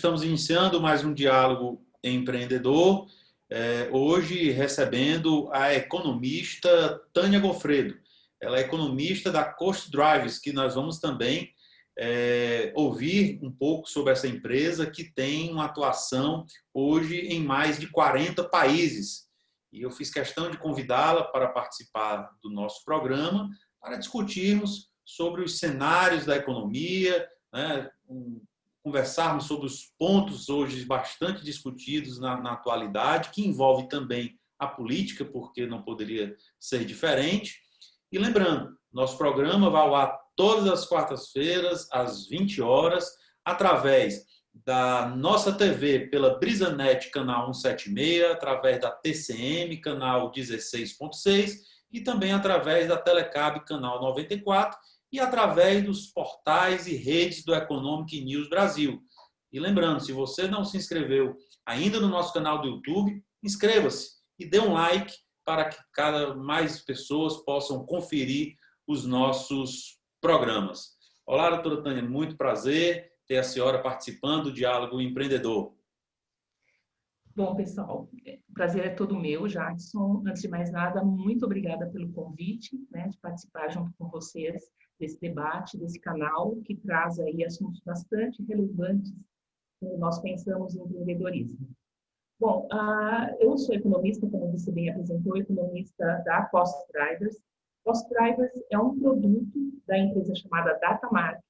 estamos iniciando mais um diálogo empreendedor, hoje recebendo a economista Tânia Gofredo. Ela é economista da Coast Drives, que nós vamos também ouvir um pouco sobre essa empresa que tem uma atuação hoje em mais de 40 países. E eu fiz questão de convidá-la para participar do nosso programa para discutirmos sobre os cenários da economia, né, conversarmos sobre os pontos hoje bastante discutidos na atualidade, que envolve também a política, porque não poderia ser diferente. E lembrando, nosso programa vai ao ar todas as quartas-feiras, às 20 horas, através da nossa TV pela BrisaNet, canal 176, através da TCM, canal 16.6, e também através da Telecab, canal 94, e através dos portais e redes do Economic News Brasil. E lembrando, se você não se inscreveu ainda no nosso canal do YouTube, inscreva-se e dê um like para que cada mais pessoas possam conferir os nossos programas. Olá, doutora Tânia, muito prazer ter a senhora participando do Diálogo Empreendedor. Bom, pessoal, o prazer é todo meu, Jackson. Antes de mais nada, muito obrigada pelo convite, né, de participar junto com vocês desse debate, desse canal, que traz aí assuntos bastante relevantes quando nós pensamos em empreendedorismo. Bom, eu sou economista, como você bem apresentou, economista da Cost Drivers. Cost Drivers é um produto da empresa chamada Datamark.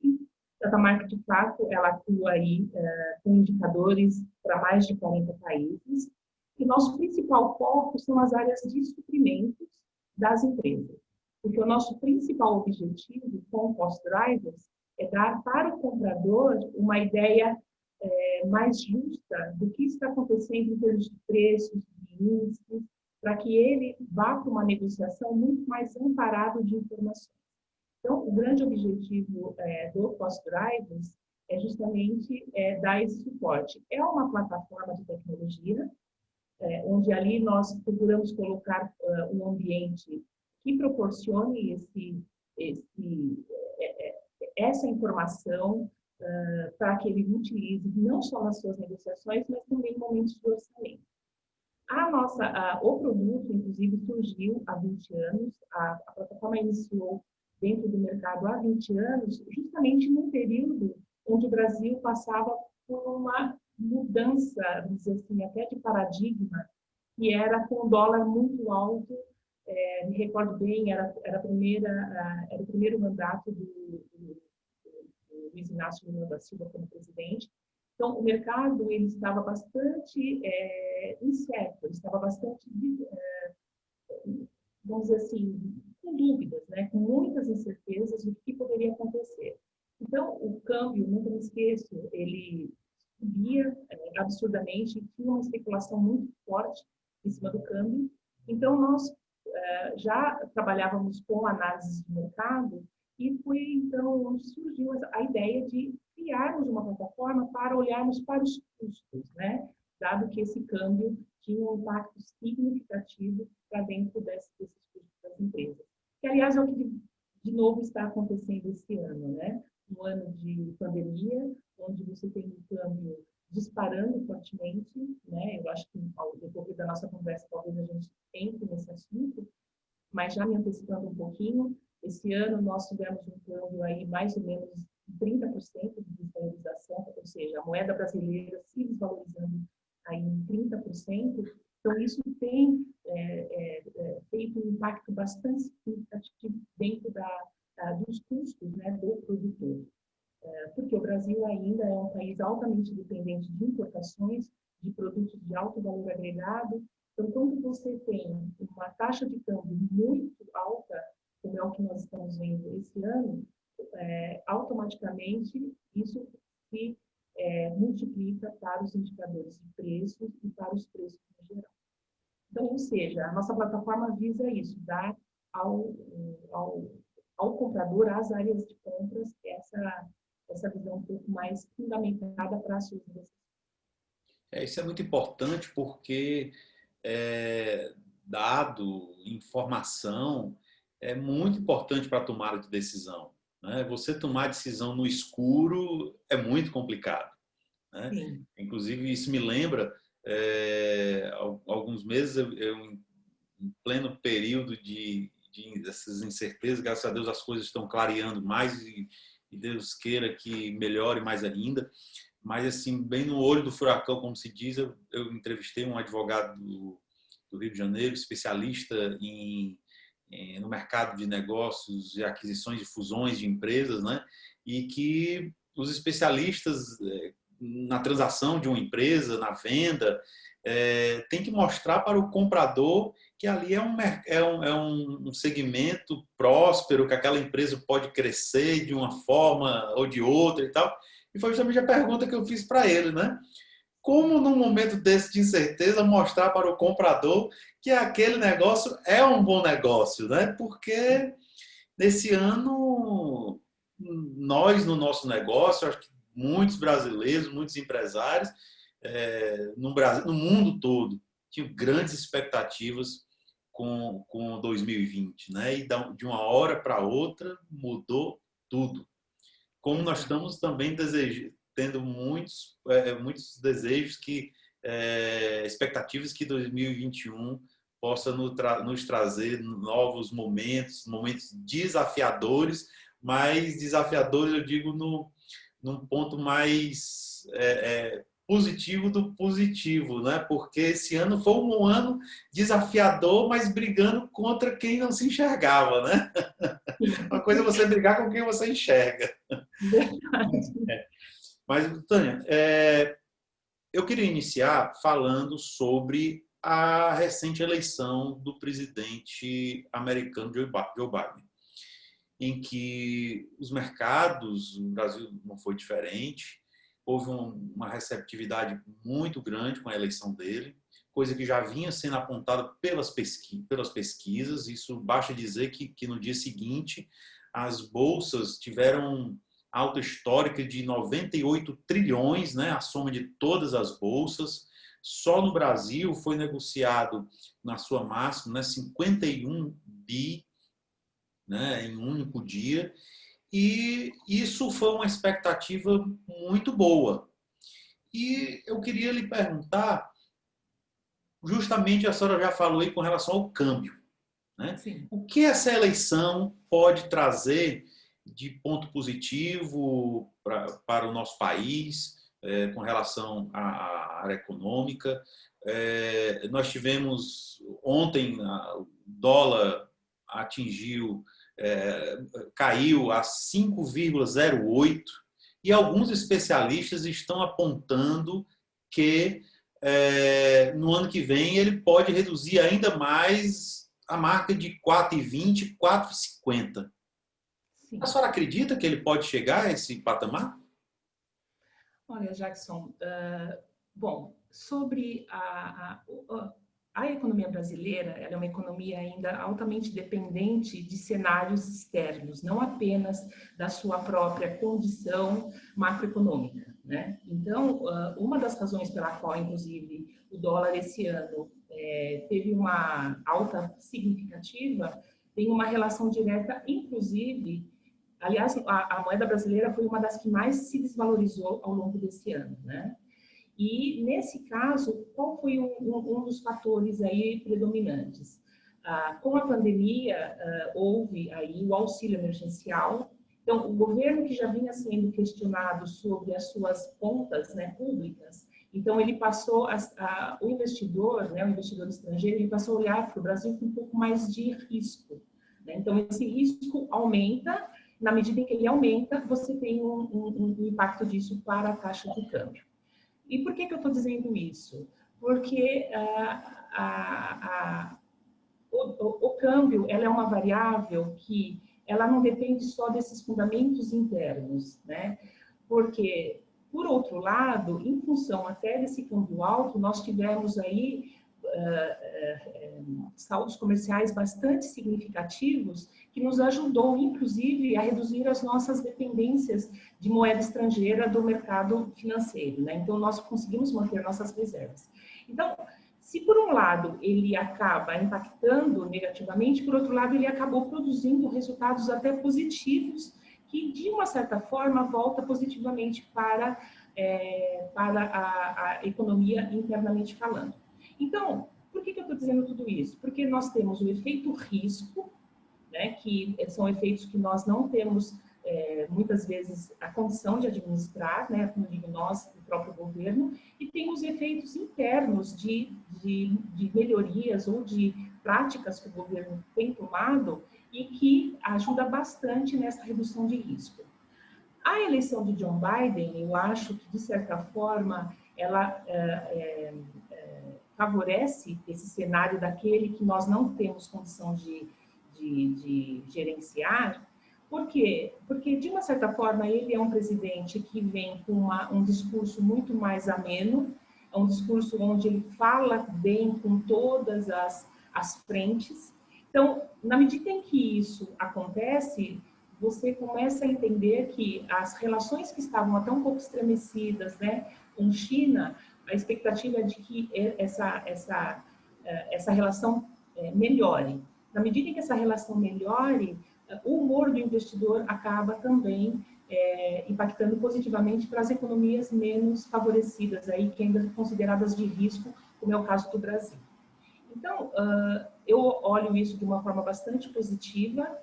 Datamark, de fato, ela atua aí com indicadores para mais de 40 países. E nosso principal foco são as áreas de suprimentos das empresas. Porque o nosso principal objetivo com o Cost Drivers é dar para o comprador uma ideia mais justa do que está acontecendo em termos de preços, de índices, para que ele vá para uma negociação muito mais amparado de informações. Então, o grande objetivo do Cost Drivers é justamente dar esse suporte. É uma plataforma de tecnologia, onde ali nós procuramos colocar um ambiente que proporcione essa informação para que ele utilize não só nas suas negociações, mas também em momentos de orçamento. O produto, inclusive, surgiu há 20 anos, a plataforma iniciou dentro do mercado há 20 anos, justamente num período onde o Brasil passava por uma mudança, vamos dizer assim, até de paradigma, que era com o dólar muito alto. Me recordo bem, era o primeiro mandato do Luiz Inácio Lula da Silva como presidente. Então, o mercado ele estava bastante incerto, ele estava bastante, vamos dizer assim, com dúvidas, né? Com muitas incertezas do que poderia acontecer. Então, o câmbio, nunca me esqueço, ele subia absurdamente, tinha uma especulação muito forte em cima do câmbio. Então, nós já trabalhávamos com análises de mercado e foi, então, onde surgiu a ideia de criarmos uma plataforma para olharmos para os custos, né? Dado que esse câmbio tinha um impacto significativo para dentro desses custos das empresas. Que, aliás, é o que, de novo, está acontecendo esse ano, né? Um ano de pandemia, onde você tem um câmbio disparando fortemente, né? Eu acho que, ao decorrer da nossa conversa, talvez a gente entre nesse assunto, mas já me antecipando um pouquinho, esse ano nós tivemos um câmbio aí mais ou menos de 30% de desvalorização, ou seja, a moeda brasileira se desvalorizando aí em 30%. Então, isso tem feito um impacto bastante significativo dentro dos custos, né, do produtor. Porque o Brasil ainda é um país altamente dependente de importações de produtos de alto valor agregado. Então, quando você tem uma taxa de câmbio muito alta, como é o que nós estamos vendo esse ano, automaticamente isso se multiplica para os indicadores de preços e para os preços em geral. Então, ou seja, a nossa plataforma visa isso, dar ao comprador, às áreas de compras, essa visão um pouco mais fundamentada para as suas negociações. Isso é muito importante porque dado, informação, é muito importante para a tomada de decisão, né? Você tomar decisão no escuro é muito complicado. né? Sim. Inclusive, isso me lembra, alguns meses, em pleno período dessas incertezas, graças a Deus as coisas estão clareando mais e Deus queira que melhore mais ainda. Mas, assim, bem no olho do furacão, como se diz, eu entrevistei um advogado do Rio de Janeiro, especialista no mercado de negócios e aquisições de fusões de empresas, né? E que os especialistas na transação de uma empresa, na venda, tem que mostrar para o comprador que ali é um segmento próspero, que aquela empresa pode crescer de uma forma ou de outra e tal. E foi justamente a pergunta que eu fiz para ele, né? Como num momento desse de incerteza mostrar para o comprador que aquele negócio é um bom negócio, né? Porque nesse ano nós no nosso negócio, acho que muitos brasileiros, muitos empresários no Brasil, no mundo todo, tinham grandes expectativas com 2020, né? E de uma hora para outra mudou tudo. Como nós estamos também tendo muitos desejos expectativas que 2021 possa nos trazer novos momentos desafiadores, mas desafiadores eu digo num ponto mais positivo do positivo, né? Porque esse ano foi um ano desafiador, mas brigando contra quem não se enxergava, né? Uma coisa é você brigar com quem você enxerga. Verdade. Mas, Tânia, eu queria iniciar falando sobre a recente eleição do presidente americano Joe Biden, em que os mercados, o Brasil não foi diferente, houve uma receptividade muito grande com a eleição dele, coisa que já vinha sendo apontada pelas pesquisas. Isso basta dizer que no dia seguinte as bolsas tiveram alta histórica de 98 trilhões, né, a soma de todas as bolsas. Só no Brasil foi negociado na sua máxima, né, 51 bi, né, em um único dia. E isso foi uma expectativa muito boa. E eu queria lhe perguntar, justamente a senhora já falou aí com relação ao câmbio, né? Sim. O que essa pode trazer de ponto positivo para o nosso país, com relação à área econômica? Nós tivemos ontem, o dólar atingiu, caiu a 5,08 e alguns especialistas estão apontando que no ano que vem ele pode reduzir ainda mais a marca de 4,20, 4,50. A Sim. senhora acredita que ele pode chegar a esse patamar? Olha, Jackson, bom, sobre a economia brasileira, ela é uma economia ainda altamente dependente de cenários externos, não apenas da sua própria condição macroeconômica, né? Então, uma das razões pela qual, inclusive, o dólar esse ano teve uma alta significativa tem uma relação direta, inclusive. Aliás, a moeda brasileira foi uma das que mais se desvalorizou ao longo desse ano, né? E, nesse caso, qual foi um dos fatores aí predominantes? Com a pandemia, houve aí o auxílio emergencial. Então, o governo que já vinha sendo questionado sobre as suas contas, né, públicas, então ele passou, o investidor, né, o investidor estrangeiro, ele passou a olhar para o Brasil com um pouco mais de risco, né? Então, esse risco aumenta. Na medida em que ele aumenta, você tem um impacto disso para a taxa de câmbio. E por que eu estou dizendo isso? Porque o câmbio ela é uma variável que ela não depende só desses fundamentos internos, né? Porque, por outro lado, em função até desse câmbio alto, nós tivemos aí saldos comerciais bastante significativos que nos ajudou, inclusive, a reduzir as nossas dependências de moeda estrangeira do mercado financeiro, né? Então, nós conseguimos manter nossas reservas. Então, se por um lado ele acaba impactando negativamente, por outro lado ele acabou produzindo resultados até positivos, que de uma certa forma volta positivamente para para a economia internamente falando. Então, por que eu estou dizendo tudo isso? Porque nós temos o efeito risco, né, que são efeitos que nós não temos, muitas vezes, a condição de administrar, né, como digo nós, o próprio governo, e tem os efeitos internos de melhorias ou de práticas que o governo tem tomado e que ajuda bastante nessa redução de risco. A eleição de John Biden, eu acho que, de certa forma, ela favorece esse cenário daquele que nós não temos condição de gerenciar. Por quê? Porque, de uma certa forma, ele é um presidente que vem com um discurso muito mais ameno, é um discurso onde ele fala bem com todas as frentes. Então, na medida em que isso acontece, você começa a entender que as relações que estavam até um pouco estremecidas, né, com China, a expectativa é de que essa relação melhore. Na medida em que essa relação melhore, o humor do investidor acaba também impactando positivamente para as economias menos favorecidas, aí, que ainda são consideradas de risco, como é o caso do Brasil. Então, eu olho isso de uma forma bastante positiva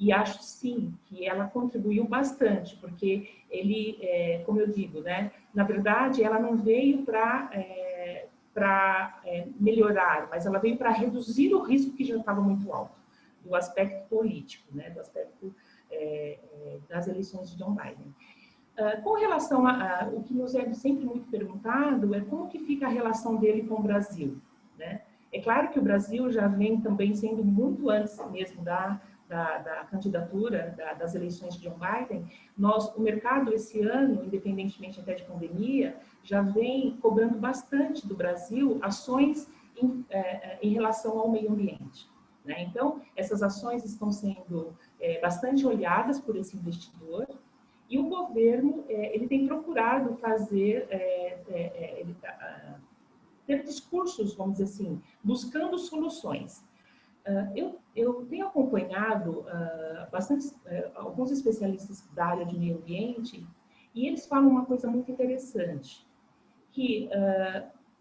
e acho, sim, que ela contribuiu bastante, porque ele, como eu digo, né, na verdade, ela não veio para melhorar, mas ela veio para reduzir o risco que já estava muito alto, do aspecto político, né, do aspecto das eleições de John Biden. Com relação o que nos é sempre muito perguntado é como que fica a relação dele com o Brasil, né? É claro que o Brasil já vem também sendo muito antes mesmo da candidatura, das eleições de John Biden. O mercado esse ano, independentemente até de pandemia, já vem cobrando bastante do Brasil ações em relação ao meio ambiente, né? Então, essas ações estão sendo bastante olhadas por esse investidor. E o governo, ele tem procurado fazer, ter discursos, vamos dizer assim, buscando soluções. Eu tenho acompanhado alguns especialistas da área de meio ambiente e eles falam uma coisa muito interessante, que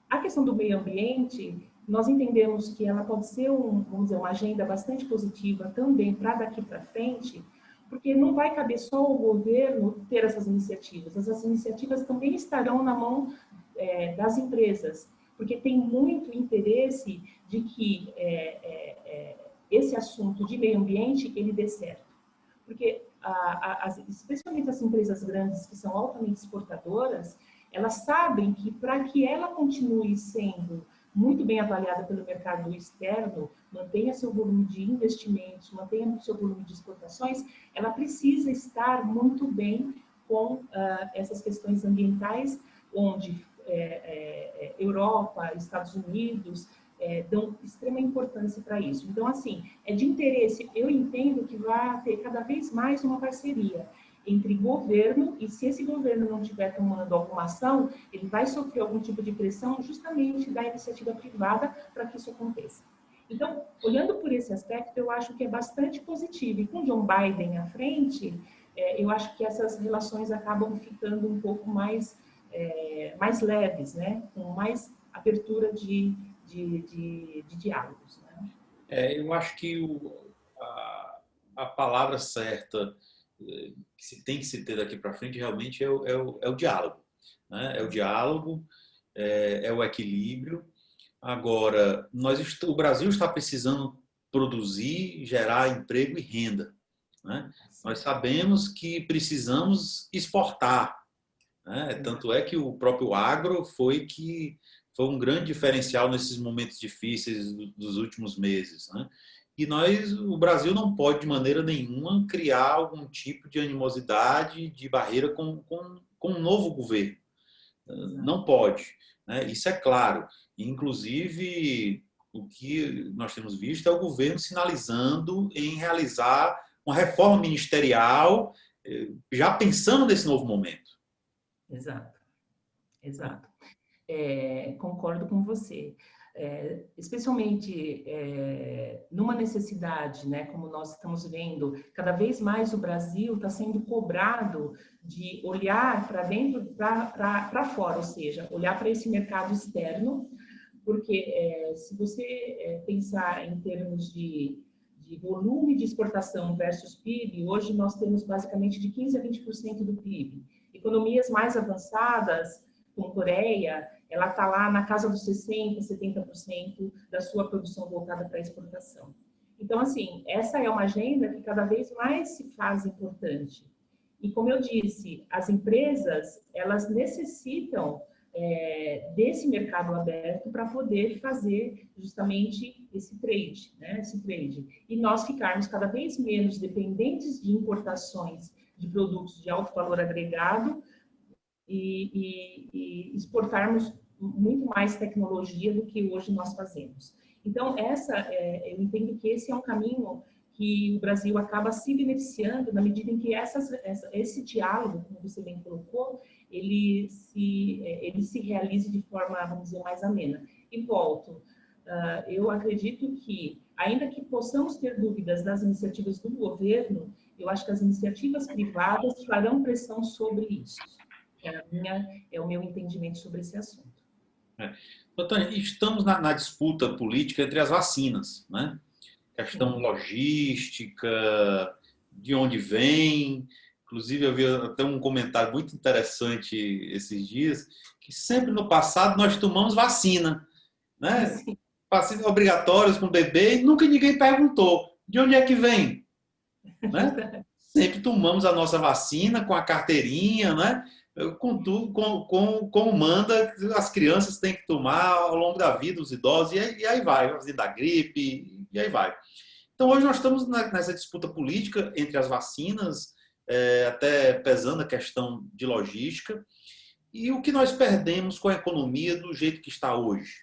a questão do meio ambiente, nós entendemos que ela pode ser, vamos dizer, uma agenda bastante positiva também para daqui para frente, porque não vai caber só ao governo ter essas iniciativas. Essas iniciativas também estarão na mão das empresas, porque tem muito interesse de que esse assunto de meio ambiente ele dê certo. Porque, especialmente as empresas grandes que são altamente exportadoras, elas sabem que para que ela continue sendo muito bem avaliada pelo mercado externo, mantenha seu volume de investimentos, mantenha seu volume de exportações, ela precisa estar muito bem com essas questões ambientais, onde Europa, Estados Unidos dão extrema importância para isso. Então, assim, é de interesse, eu entendo que vai ter cada vez mais uma parceria entre governo, e se esse governo não estiver tomando alguma ação, ele vai sofrer algum tipo de pressão justamente da iniciativa privada para que isso aconteça. Então, olhando por esse aspecto, eu acho que é bastante positivo. E com John Biden à frente, eu acho que essas relações acabam ficando um pouco mais leves, né? Com mais abertura de diálogos, né? Eu acho que a palavra certa que tem que se ter daqui para frente realmente é o diálogo, né? É o diálogo, é o equilíbrio. Agora, o Brasil está precisando produzir, gerar emprego e renda, né? Nós sabemos que precisamos exportar, né? Tanto é que o próprio agro foi um grande diferencial nesses momentos difíceis dos últimos meses, né? E o Brasil não pode, de maneira nenhuma, criar algum tipo de animosidade, de barreira com um novo governo. Não pode, né? Isso é claro. Inclusive, o que nós temos visto é o governo sinalizando em realizar uma reforma ministerial, já pensando nesse novo momento. Exato, exato. Concordo com você. especialmente numa necessidade, né, como nós estamos vendo, cada vez mais o Brasil está sendo cobrado de olhar para dentro, para fora, ou seja, olhar para esse mercado externo, porque se você pensar em termos de volume de exportação versus PIB, hoje nós temos basicamente de 15% a 20% do PIB. Economias mais avançadas, como Coreia, ela está lá na casa dos 60%, 70% da sua produção voltada para a exportação. Então, assim, essa é uma agenda que cada vez mais se faz importante. E, como eu disse, as empresas, elas necessitam desse mercado aberto para poder fazer justamente esse trade, né? Esse trade. E nós ficarmos cada vez menos dependentes de importações de produtos de alto valor agregado e exportarmos muito mais tecnologia do que hoje nós fazemos. Então, eu entendo que esse é um caminho que o Brasil acaba se beneficiando na medida em que esse diálogo, como você bem colocou, ele se realize de forma, vamos dizer, mais amena. E volto, eu acredito que, ainda que possamos ter dúvidas das iniciativas do governo, eu acho que as iniciativas privadas farão pressão sobre isso. É o meu entendimento sobre esse assunto. Doutor, estamos na disputa política entre as vacinas, né? Questão logística, de onde vem. Inclusive, eu vi até um comentário muito interessante esses dias, que sempre no passado nós tomamos vacina, né? Vacinas obrigatórias com o bebê, e nunca ninguém perguntou de onde é que vem, né? Sempre tomamos a nossa vacina com a carteirinha, né? Com tudo, como manda, as crianças têm que tomar ao longo da vida, os idosos, e aí vai, a vacina da gripe, e aí vai. Então, hoje nós estamos nessa disputa política entre as vacinas, até pesando a questão de logística, e o que nós perdemos com a economia do jeito que está hoje.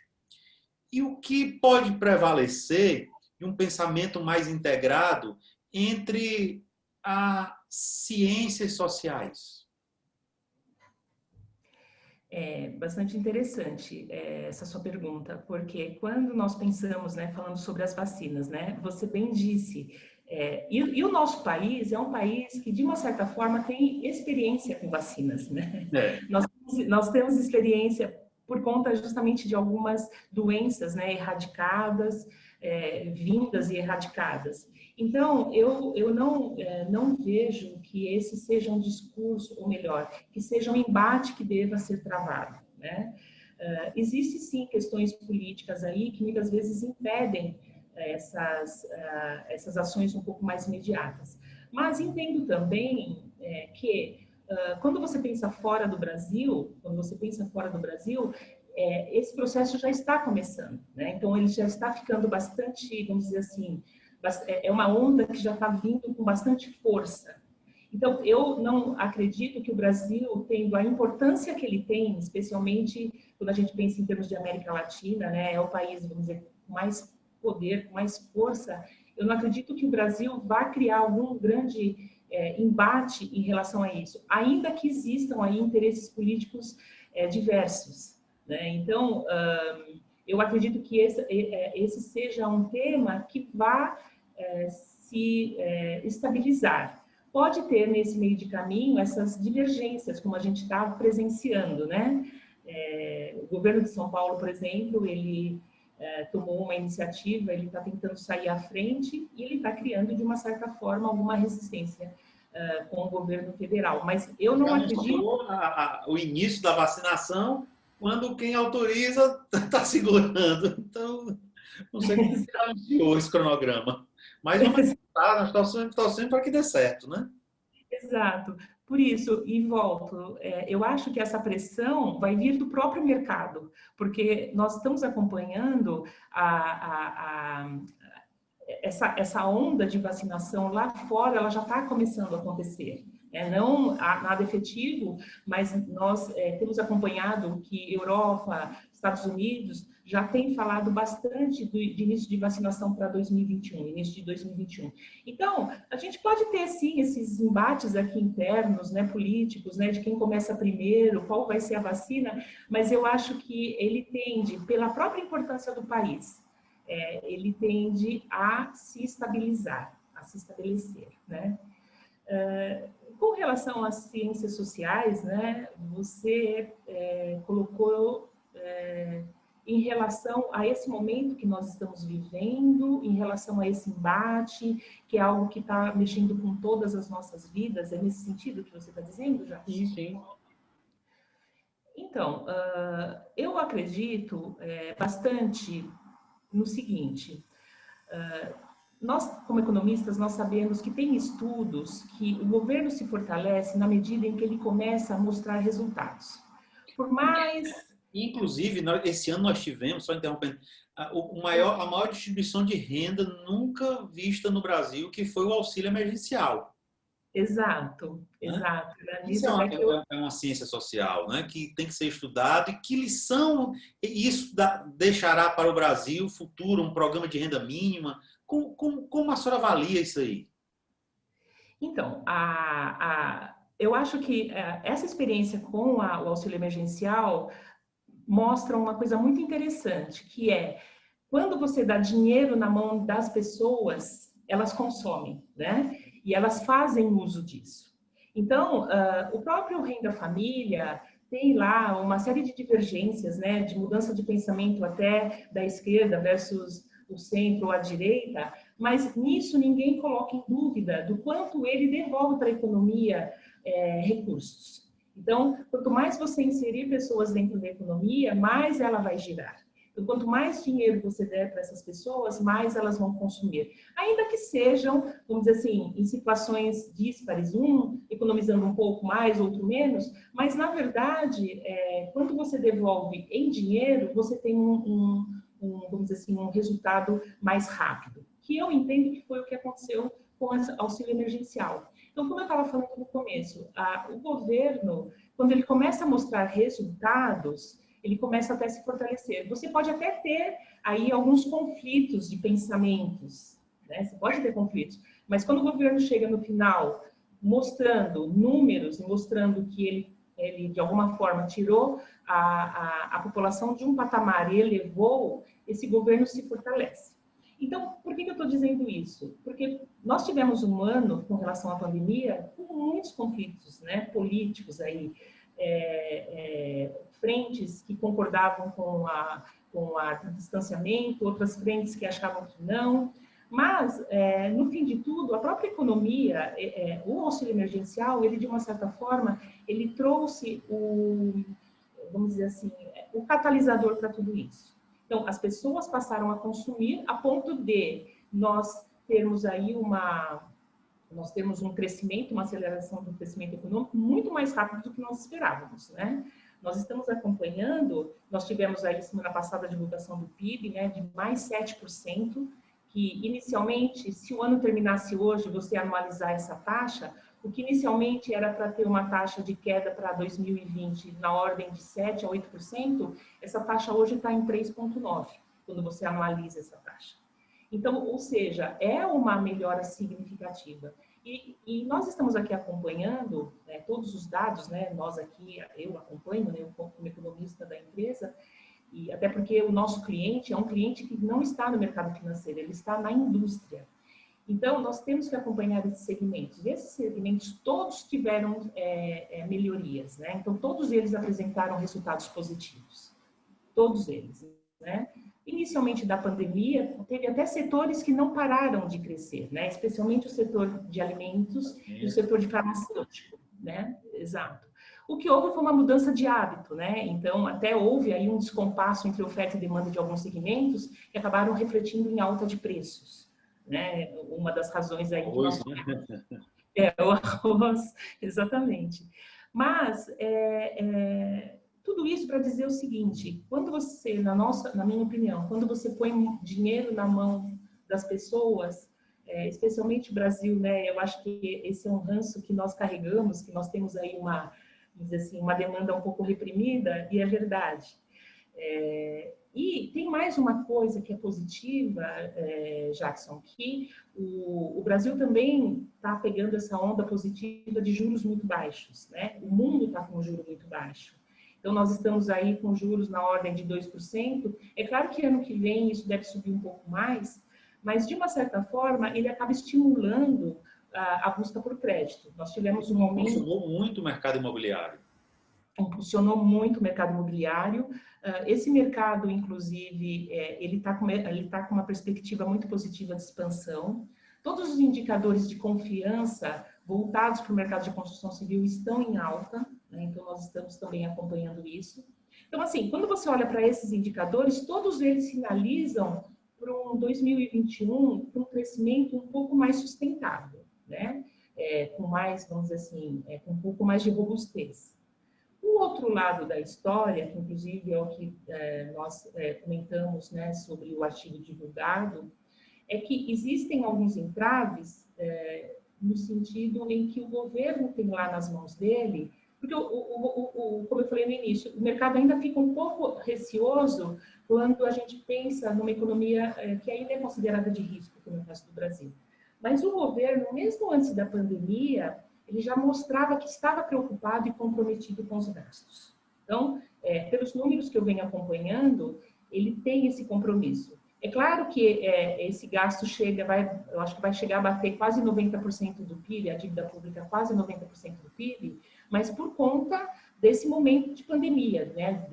E o que pode prevalecer de um pensamento mais integrado entre as ciências sociais? É bastante interessante essa sua pergunta, porque quando nós pensamos, né, falando sobre as vacinas, né, você bem disse, e o nosso país é um país que, de uma certa forma, tem experiência com vacinas, né? Nós temos experiência por conta justamente de algumas doenças, né, erradicadas, vindas e erradicadas. Então, eu não vejo que esse seja um discurso, ou melhor, que seja um embate que deva ser travado, né? Existem, sim, questões políticas aí que muitas vezes impedem essas ações um pouco mais imediatas. Mas entendo também que, quando você pensa fora do Brasil, esse processo já está começando, né? Então, ele já está ficando bastante, vamos dizer assim, é uma onda que já está vindo com bastante força. Então, eu não acredito que o Brasil, tendo a importância que ele tem, especialmente quando a gente pensa em termos de América Latina, né, é o país, vamos dizer, com mais poder, com mais força, eu não acredito que o Brasil vá criar algum grande embate em relação a isso, ainda que existam aí interesses políticos diversos, né? Então, eu acredito que esse seja um tema que vá se estabilizar. Pode ter nesse meio de caminho essas divergências, como a gente está presenciando, né? O governo de São Paulo, por exemplo, ele tomou uma iniciativa, ele está tentando sair à frente e ele está criando, de uma certa forma, alguma resistência com o governo federal. Mas eu não acredito... O início da vacinação, quando quem autoriza está segurando. Então, não sei como se anunciou esse cronograma. Mas vamos nós torcemos para que dê certo, né? Exato. Por isso, e volto, eu acho que essa pressão vai vir do próprio mercado, porque nós estamos acompanhando essa onda de vacinação lá fora, ela já está começando a acontecer. Não há nada efetivo, mas nós temos acompanhado que Europa, Estados Unidos já tem falado bastante de início de vacinação para 2021, início de 2021. Então, a gente pode ter, sim, esses embates aqui internos, né, políticos, né, de quem começa primeiro, qual vai ser a vacina, mas eu acho que ele tende, pela própria importância do país, ele tende a se estabilizar, a se estabelecer, né? Com relação às ciências sociais, né, você colocou em relação a esse momento que nós estamos vivendo, em relação a esse embate, que é algo que está mexendo com todas as nossas vidas, é nesse sentido que você está dizendo, já? Sim, sim. Então, eu acredito bastante no seguinte: nós, como economistas, nós sabemos que tem estudos que o governo se fortalece na medida em que ele começa a mostrar resultados. Por mais... Inclusive, esse ano nós tivemos, só interrompendo, a maior distribuição de renda nunca vista no Brasil, que foi o auxílio emergencial. Exato, Né? exato. Isso Nisso até que eu... é uma ciência social, né? Que tem que ser estudado, e que lição isso deixará para o Brasil futuro, um programa de renda mínima. Como a senhora avalia isso aí? Então, eu acho que essa experiência com o auxílio emergencial mostra uma coisa muito interessante, que é quando você dá dinheiro na mão das pessoas, elas consomem, né? E elas fazem uso disso. Então, o próprio Renda Família tem lá uma série de divergências, né? De mudança de pensamento até da esquerda versus o centro ou a direita, mas nisso ninguém coloca em dúvida do quanto ele devolve para a economia recursos. Então, quanto mais você inserir pessoas dentro da economia, mais ela vai girar. Então, quanto mais dinheiro você der para essas pessoas, mais elas vão consumir. Ainda que sejam, vamos dizer assim, em situações díspares, um economizando um pouco mais, outro menos, mas, na verdade, quando você devolve em dinheiro, você tem vamos dizer assim, um resultado mais rápido, que eu entendo que foi o que aconteceu com o auxílio emergencial. Então, como eu estava falando no começo, o governo, quando ele começa a mostrar resultados, ele começa até a se fortalecer. Você pode até ter aí alguns conflitos de pensamentos, né? Você pode ter conflitos, mas quando o governo chega no final mostrando números, mostrando que ele de alguma forma tirou a população de um patamar e elevou, esse governo se fortalece. Então, por que eu estou dizendo isso? Porque nós tivemos um ano, com relação à pandemia, com muitos conflitos, né, políticos aí, frentes que concordavam com o distanciamento, outras frentes que achavam que não. Mas, no fim de tudo, a própria economia, o auxílio emergencial, ele, de uma certa forma, ele trouxe vamos dizer assim, o catalisador para tudo isso. Então, as pessoas passaram a consumir a ponto de nós termos aí nós temos um crescimento, uma aceleração do crescimento econômico muito mais rápido do que nós esperávamos, né? Nós estamos acompanhando, nós tivemos aí semana passada a divulgação do PIB, né, de mais 7%, que inicialmente, se o ano terminasse hoje, você anualizar essa taxa, o que inicialmente era para ter uma taxa de queda para 2020 na ordem de 7% a 8%, essa taxa hoje está em 3,9%, quando você anualiza essa taxa. Então, ou seja, é uma melhora significativa. E nós estamos aqui acompanhando, né, todos os dados, né, nós aqui, eu acompanho, né, como economista da empresa, e até porque o nosso cliente é um cliente que não está no mercado financeiro, ele está na indústria. Então, nós temos que acompanhar esses segmentos. E esses segmentos todos tiveram melhorias, né? Então, todos eles apresentaram resultados positivos. Todos eles, né? Inicialmente da pandemia, teve até setores que não pararam de crescer, né? Especialmente o setor de alimentos e o setor de farmacêutico, né? Exato. O que houve foi uma mudança de hábito, né? Então, até houve aí um descompasso entre oferta e demanda de alguns segmentos que acabaram refletindo em alta de preços, né? Uma das razões aí que nós... o arroz, exatamente. Mas, tudo isso para dizer o seguinte: quando você, na minha opinião, quando você põe dinheiro na mão das pessoas, especialmente o Brasil, né? Eu acho que esse é um ranço que nós carregamos, que nós temos aí uma, vamos dizer assim, uma demanda um pouco reprimida, e é verdade. E tem mais uma coisa que é positiva, Jackson, que o Brasil também está pegando essa onda positiva de juros muito baixos, né? O mundo está com um juro muito baixo. Então, nós estamos aí com juros na ordem de 2%. É claro que ano que vem isso deve subir um pouco mais, mas, de uma certa forma, ele acaba estimulando a busca por crédito. Nós tivemos um aumento... Funcionou muito o mercado imobiliário. Impulsionou muito o mercado imobiliário. Esse mercado, inclusive, ele está com uma perspectiva muito positiva de expansão. Todos os indicadores de confiança voltados para o mercado de construção civil estão em alta, né? Então, nós estamos também acompanhando isso. Então, assim, quando você olha para esses indicadores, todos eles sinalizam para um 2021, para um crescimento um pouco mais sustentável, né? Com mais, vamos dizer assim, com um pouco mais de robustez. O outro lado da história, que inclusive é o que nós comentamos, né, sobre o artigo divulgado, é que existem alguns entraves no sentido em que o governo tem lá nas mãos dele, porque, como eu falei no início, o mercado ainda fica um pouco receoso quando a gente pensa numa economia que ainda é considerada de risco, como no caso do Brasil. Mas o governo, mesmo antes da pandemia, ele já mostrava que estava preocupado e comprometido com os gastos. Então, pelos números que eu venho acompanhando, ele tem esse compromisso. É claro que esse gasto eu acho que vai chegar a bater quase 90% do PIB, a dívida pública quase 90% do PIB, mas por conta desse momento de pandemia, né,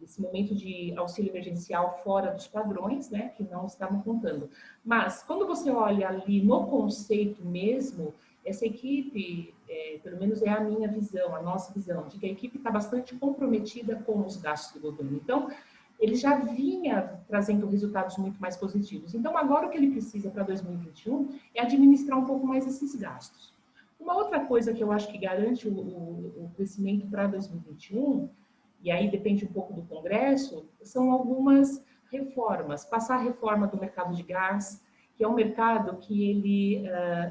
desse momento de auxílio emergencial fora dos padrões, né, que não estavam contando. Mas, quando você olha ali no conceito mesmo, essa equipe, pelo menos é a minha visão, a nossa visão, de que a equipe está bastante comprometida com os gastos do governo. Então, ele já vinha trazendo resultados muito mais positivos. Então, agora o que ele precisa para 2021 é administrar um pouco mais esses gastos. Uma outra coisa que eu acho que garante o crescimento para 2021, e aí depende um pouco do Congresso, são algumas reformas. Passar a reforma do mercado de gás, que é um mercado que ele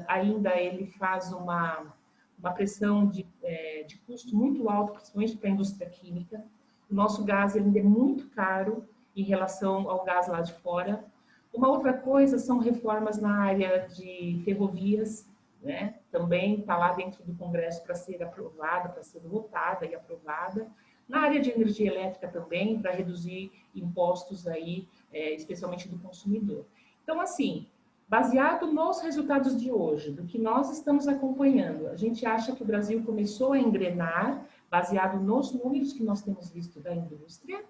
ainda faz uma pressão de custo muito alto, principalmente para a indústria química. O nosso gás ainda é muito caro em relação ao gás lá de fora. Uma outra coisa são reformas na área de ferrovias, né? Também está lá dentro do Congresso para ser aprovada, para ser votada e aprovada. Na área de energia elétrica também, para reduzir impostos aí, especialmente do consumidor. Então, assim, baseado nos resultados de hoje, do que nós estamos acompanhando, a gente acha que o Brasil começou a engrenar, baseado nos números que nós temos visto da indústria,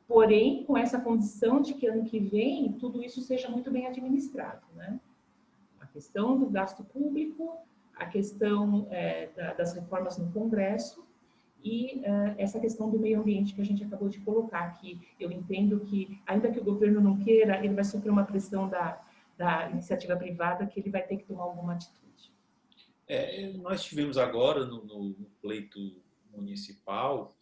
porém, com essa condição de que ano que vem tudo isso seja muito bem administrado, né? A questão do gasto público, a questão das reformas no Congresso e essa questão do meio ambiente que a gente acabou de colocar, que eu entendo que, ainda que o governo não queira, ele vai sofrer uma pressão da iniciativa privada que ele vai ter que tomar alguma atitude. Nós tivemos agora, no pleito municipal,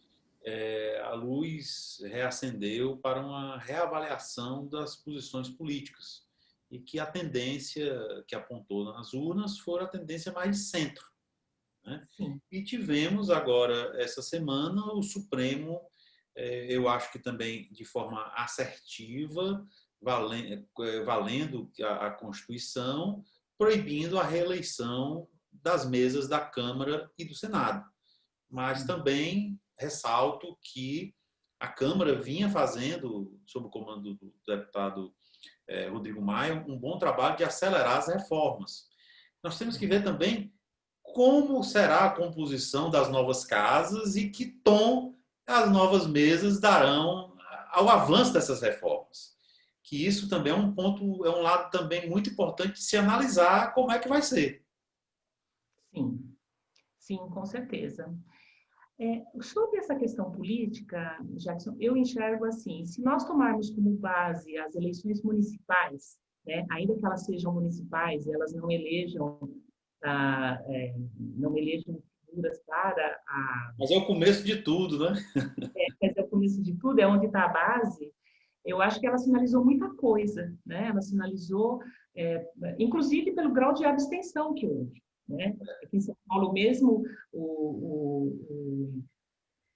a luz reacendeu para uma reavaliação das posições políticas e que a tendência que apontou nas urnas foi a tendência mais de centro, né? E tivemos agora, essa semana, o Supremo, eu acho que também de forma assertiva, valendo a Constituição, proibindo a reeleição das mesas da Câmara e do Senado. Mas também ressalto que a Câmara vinha fazendo, sob o comando do deputado Rodrigo Maia, um bom trabalho de acelerar as reformas. Nós temos que ver também como será a composição das novas casas e que tom as novas mesas darão ao avanço dessas reformas. Que isso também é um ponto, é um lado também muito importante de se analisar como é que vai ser. Sim, sim, com certeza. Sobre essa questão política, Jackson, eu enxergo assim, se nós tomarmos como base as eleições municipais, né, ainda que elas sejam municipais, elas não elejam figuras para a... Mas é o começo de tudo, né? É o começo de tudo, é onde está a base. Eu acho que ela sinalizou muita coisa, né? Ela sinalizou, inclusive pelo grau de abstenção que houve, né? Aqui em São Paulo mesmo, o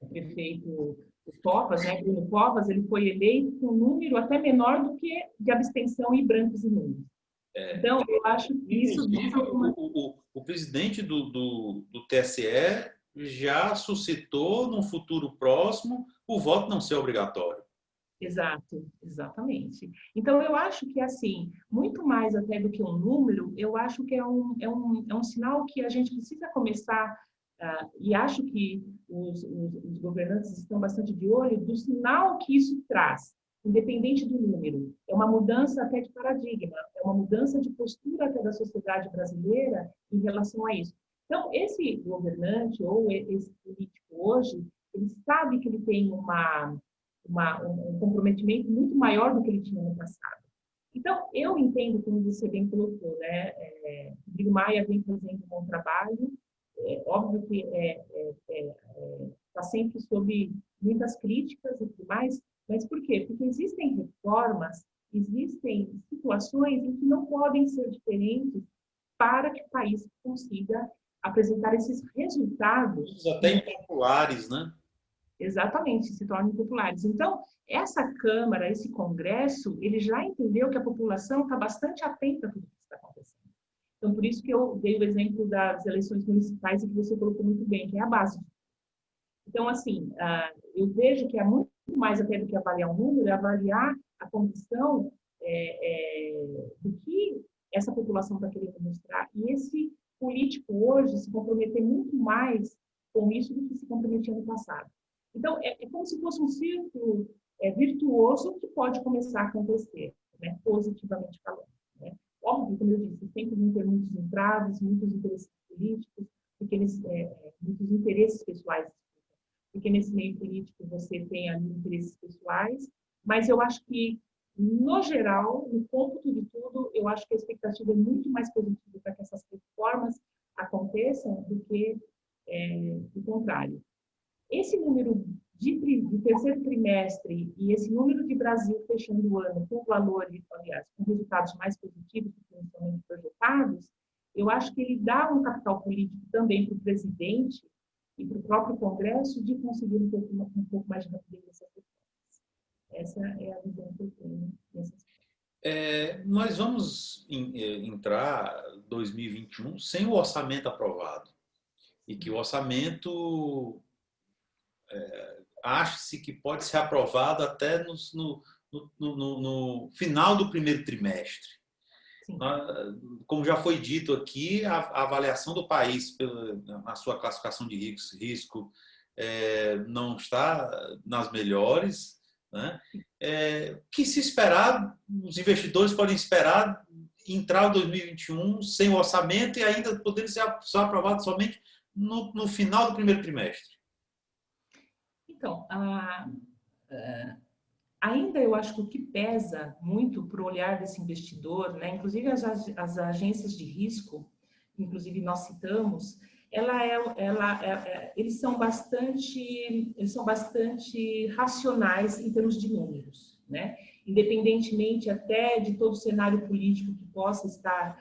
prefeito o Covas, né, Bruno Covas, ele foi eleito com um número até menor do que de abstenção em brancos e nulos. Então, eu acho que isso... O presidente do TSE já suscitou, no futuro próximo, o voto não ser obrigatório. Exato, exatamente. Então, eu acho que, assim, muito mais até do que um número, eu acho que é um sinal que a gente precisa começar, e acho que os governantes estão bastante de olho do sinal que isso traz, independente do número. É uma mudança até de paradigma, é uma mudança de postura até da sociedade brasileira em relação a isso. Então, esse governante ou esse político hoje, ele sabe que ele tem um comprometimento muito maior do que ele tinha no passado. Então, eu entendo, como você bem colocou, né? Rodrigo Maia vem fazendo um bom trabalho, óbvio que está sempre sob muitas críticas e tudo mais, mas por quê? Porque existem reformas, existem situações em que não podem ser diferentes para que o país consiga apresentar esses resultados. Até impopulares, né? Exatamente, se tornem populares. Então, essa Câmara, esse Congresso, ele já entendeu que a população está bastante atenta a tudo que está acontecendo. Então, por isso que eu dei o exemplo das eleições municipais e que você colocou muito bem, que é a base. Então, assim, eu vejo que é muito mais até do que avaliar um número, é avaliar a condição do que essa população está querendo mostrar. E esse político hoje se comprometer muito mais com isso do que se comprometia no passado. Então, é como se fosse um círculo virtuoso que pode começar a acontecer, né, positivamente falando. Né? Óbvio, como eu disse, sempre vão ter muitos entraves, muitos interesses políticos, muitos interesses pessoais, porque nesse meio político você tem ali interesses pessoais, mas eu acho que, no geral, no cômputo de tudo, eu acho que a expectativa é muito mais positiva para que essas reformas aconteçam do que o contrário. Esse número de terceiro trimestre e esse número de Brasil fechando o ano com valores, aliás, com resultados mais positivos do que inicialmente projetados, eu acho que ele dá um capital político também para o presidente e para o próprio Congresso de conseguir um pouco mais de rapidez nessas reformas. Essa é a visão que eu tenho nesse aspecto. Nós vamos entrar 2021 sem o orçamento aprovado. E que o orçamento acha-se que pode ser aprovado até no final do primeiro trimestre. Sim. Como já foi dito aqui, a avaliação do país na sua classificação de risco não está nas melhores. Né? O que se esperar, os investidores podem esperar entrar em 2021 sem o orçamento e ainda poder ser aprovado somente no final do primeiro trimestre. Então, ainda eu acho que o que pesa muito para o olhar desse investidor, né, inclusive as agências de risco, inclusive nós citamos, eles são bastante racionais em termos de números, né? Independentemente até de todo o cenário político que possa estar,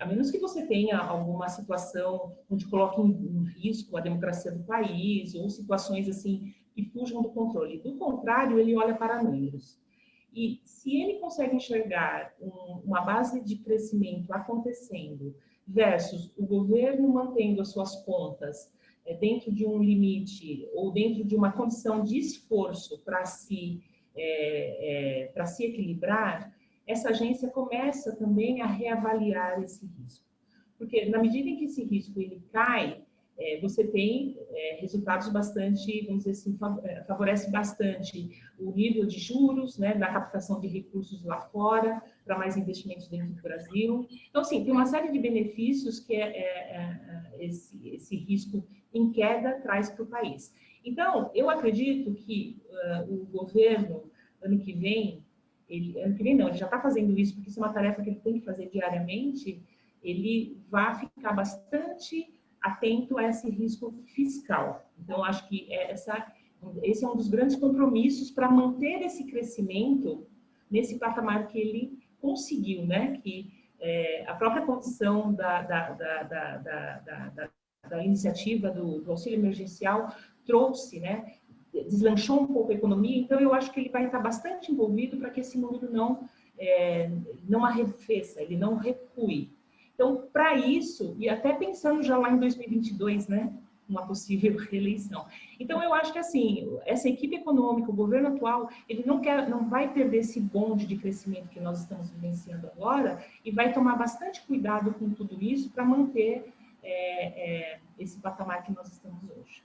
a menos que você tenha alguma situação onde coloque em risco a democracia do país, ou situações assim que fujam do controle. Do contrário, ele olha para números. E se ele consegue enxergar uma base de crescimento acontecendo versus o governo mantendo as suas contas dentro de um limite ou dentro de uma condição de esforço para se equilibrar, essa agência começa também a reavaliar esse risco. Porque na medida em que esse risco ele cai, você tem resultados bastante, vamos dizer assim, favorece bastante o nível de juros, né, da captação de recursos lá fora, para mais investimentos dentro do Brasil. Então, assim, tem uma série de benefícios que esse risco em queda traz para o país. Então, eu acredito que o governo, ano que vem não, ele já está fazendo isso, porque isso é uma tarefa que ele tem que fazer diariamente, ele vai ficar bastante atento a esse risco fiscal. Então, acho que esse é um dos grandes compromissos para manter esse crescimento nesse patamar que ele conseguiu, né? Que a própria condição da iniciativa do auxílio emergencial trouxe, né? deslanchou um pouco a economia, então eu acho que ele vai estar bastante envolvido para que esse número não arrefeça, ele não recue. Então, para isso, e até pensando já lá em 2022, né, uma possível reeleição. Então, eu acho que assim, essa equipe econômica, o governo atual, ele não vai perder esse bonde de crescimento que nós estamos vivenciando agora e vai tomar bastante cuidado com tudo isso para manter esse patamar que nós estamos hoje.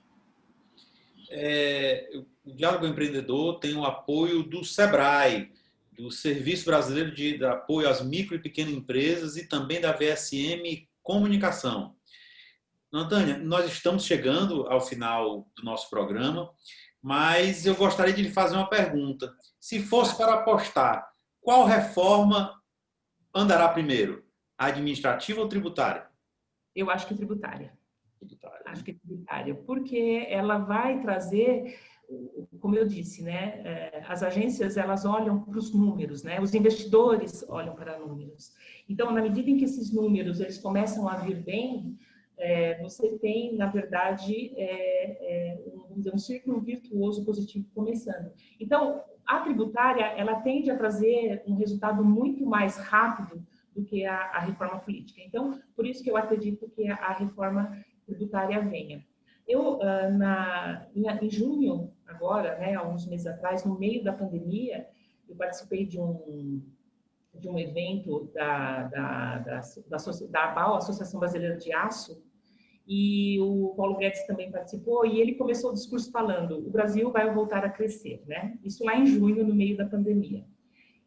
O Diálogo Empreendedor tem o apoio do SEBRAE, do Serviço Brasileiro de Apoio às Micro e Pequenas Empresas e também da VSM Comunicação. Antânia, nós estamos chegando ao final do nosso programa, mas eu gostaria de lhe fazer uma pergunta. Se fosse para apostar, qual reforma andará primeiro? Administrativa ou tributária? Eu acho que tributária. Acho que tributária, porque ela vai trazer, como eu disse, né, as agências elas olham para os números, né, os investidores olham para números. Então, na medida em que esses números eles começam a vir bem, você tem, na verdade, um círculo virtuoso positivo começando. Então, a tributária ela tende a trazer um resultado muito mais rápido do que a reforma política. Então, por isso que eu acredito que a reforma tributária venha. Eu, em junho, agora, né, há uns meses atrás, no meio da pandemia, eu participei de um evento da ABAL, Associação Brasileira de Aço, e o Paulo Guedes também participou, e ele começou o discurso falando: o Brasil vai voltar a crescer, né? Isso lá em junho, no meio da pandemia.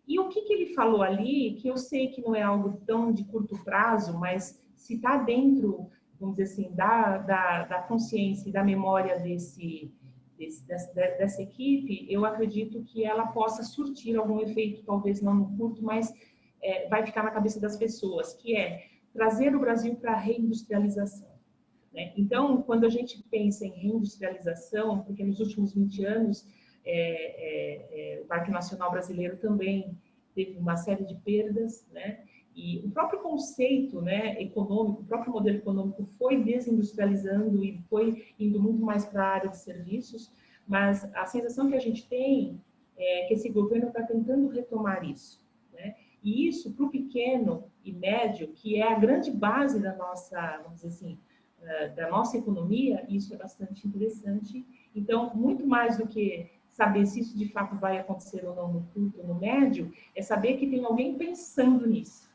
E o que ele falou ali, que eu sei que não é algo tão de curto prazo, mas se está dentro, vamos dizer assim, da consciência e da memória dessa equipe, eu acredito que ela possa surtir algum efeito, talvez não no curto, mas vai ficar na cabeça das pessoas, que é trazer o Brasil para a reindustrialização. Né? Então, quando a gente pensa em reindustrialização, porque nos últimos 20 anos, o Parque Nacional Brasileiro também teve uma série de perdas, né? E o próprio conceito, né, econômico, o próprio modelo econômico foi desindustrializando e foi indo muito mais para a área de serviços, mas a sensação que a gente tem é que esse governo está tentando retomar isso, né? E isso, para o pequeno e médio, que é a grande base da nossa, vamos dizer assim, da nossa economia, isso é bastante interessante. Então, muito mais do que saber se isso de fato vai acontecer ou não no curto ou no médio, é saber que tem alguém pensando nisso.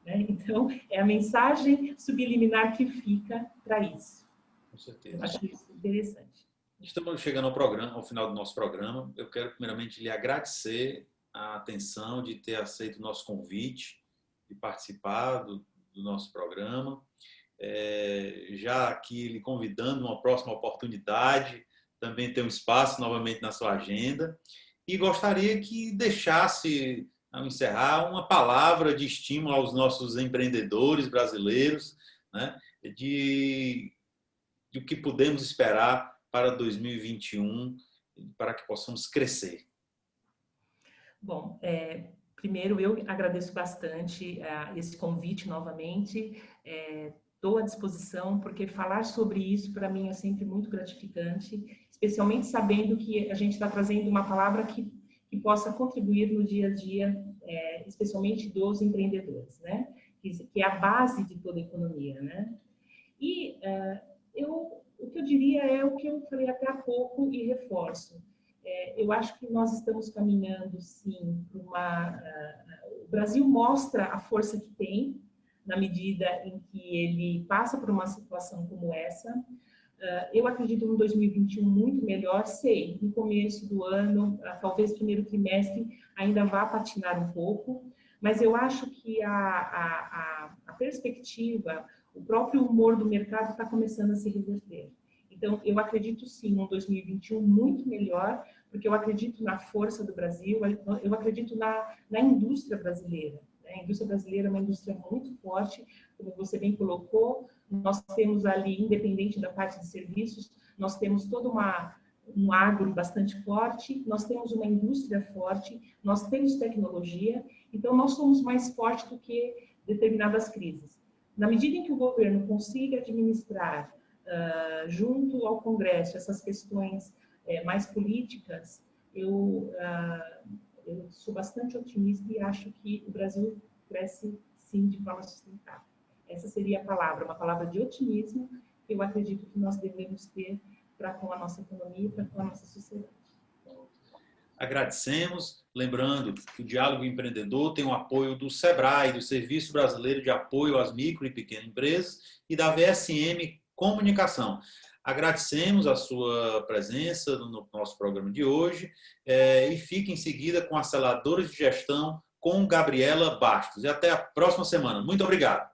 Né? Então, é a mensagem subliminar que fica para isso. Com certeza. Eu acho isso interessante. Estamos chegando ao final do nosso programa. Eu quero primeiramente lhe agradecer a atenção de ter aceito o nosso convite, de participar do nosso programa. Já aqui lhe convidando uma próxima oportunidade, também ter um espaço novamente na sua agenda, e gostaria que deixasse, ao encerrar, uma palavra de estímulo aos nossos empreendedores brasileiros, né, de o que podemos esperar para 2021, para que possamos crescer. Bom, primeiro eu agradeço bastante esse convite novamente, estou à disposição, porque falar sobre isso para mim é sempre muito gratificante, especialmente sabendo que a gente está trazendo uma palavra que possa contribuir no dia a dia, especialmente dos empreendedores, né? Que é a base de toda a economia, né? E o que eu diria é o que eu falei até há pouco e reforço. Eu acho que nós estamos caminhando, sim, para uma... o Brasil mostra a força que tem, na medida em que ele passa por uma situação como essa. Eu acredito no 2021 muito melhor, sei, no começo do ano, talvez primeiro trimestre, ainda vá patinar um pouco, mas eu acho que a perspectiva, o próprio humor do mercado está começando a se reverter. Então, eu acredito sim no 2021 muito melhor, porque eu acredito na força do Brasil, eu acredito na indústria brasileira. A indústria brasileira é uma indústria muito forte, como você bem colocou. Nós temos ali, independente da parte de serviços, nós temos todo um agro bastante forte, nós temos uma indústria forte, nós temos tecnologia, então nós somos mais fortes do que determinadas crises. Na medida em que o governo consiga administrar, junto ao Congresso, essas questões mais políticas, eu sou bastante otimista e acho que o Brasil cresce, sim, de forma sustentável. Essa seria a palavra, uma palavra de otimismo que eu acredito que nós devemos ter para com a nossa economia e para com a nossa sociedade. Agradecemos, lembrando que o Diálogo Empreendedor tem o apoio do SEBRAE, do Serviço Brasileiro de Apoio às Micro e Pequenas Empresas, e da VSM Comunicação. Agradecemos a sua presença no nosso programa de hoje e fique em seguida com Aceleradores de Gestão com Gabriela Bastos. E até a próxima semana. Muito obrigado.